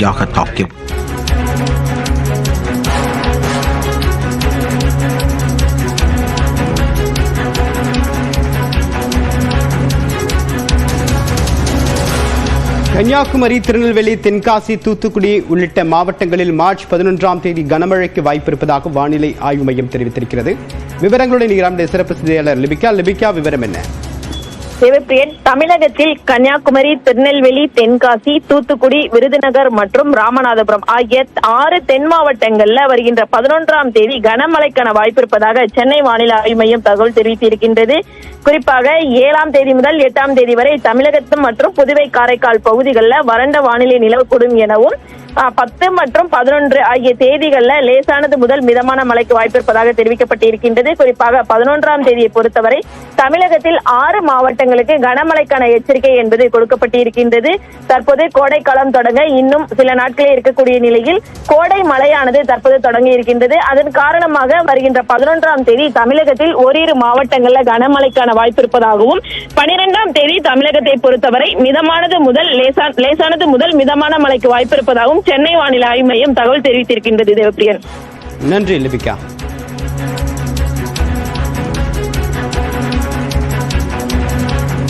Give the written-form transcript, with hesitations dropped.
நேரடியாக தாக்கியது. கன்னியாகுமரி, திருநெல்வேலி, தென்காசி, தூத்துக்குடி உள்ளிட்ட மாவட்டங்களில் மார்ச் 11ஆம் தேதி கனமழைக்கு வாய்ப்பு இருப்பதாக வானிலை ஆய்வு மையம் தெரிவித்திருக்கிறது. விவரங்களுடன் நம்முடைய சிறப்பு செய்தியாளர் லிபிகா, விவரம் என்ன? சிவப்பிரியன், தமிழகத்தில் கன்னியாகுமரி, திருநெல்வேலி, தென்காசி, தூத்துக்குடி, விருதுநகர் மற்றும் ராமநாதபுரம் ஆகிய 6 தென் மாவட்டங்கள்ல வருகின்ற 11ஆம் தேதி கனமழைக்கான வாய்ப்பு இருப்பதாக சென்னை வானிலை ஆய்வு மையம் தகவல் தெரிவித்திருக்கின்றது. குறிப்பாக 7ஆம் தேதி முதல் 8ஆம் தேதி வரை தமிழகத்து மற்றும் புதுவை, காரைக்கால் பகுதிகளில் வறண்ட வானிலை நிலவக்கூடும் எனவும் 10 மற்றும் 11 ஆகிய தேதிகளில் லேசானது முதல் மிதமான மழைக்கு வாய்ப்பு இருப்பதாக தெரிவிக்கப்பட்டிருக்கின்றது. குறிப்பாக 11ஆம் தேதியை பொறுத்தவரை தமிழகத்தில் 6 மாவட்டங்களுக்கு கனமழைக்கான எச்சரிக்கை என்பது கொடுக்கப்பட்டிருக்கின்றது. தற்போது கோடைக்காலம் தொடங்க இன்னும் சில நாட்களே இருக்கக்கூடிய நிலையில் கோடை மழையானது தற்போது தொடங்கி இருக்கின்றது. அதன் காரணமாக வருகின்ற 11ஆம் தேதி தமிழகத்தில் ஓரிரு மாவட்டங்களில் கனமழைக்கான வாய்ப்பு இருப்பதாகவும் 12ஆம் தேதி தமிழகத்தை பொறுத்தவரை மிதமானது முதல் லேசானது முதல் மிதமான மழைக்கு வாய்ப்பு இருப்பதாகவும் சென்னை வானிலை ஆய்வு மையம் தகவல் தெரிவித்திருக்கின்றது. தேவப்பிரியன், நன்றி லிபிகா.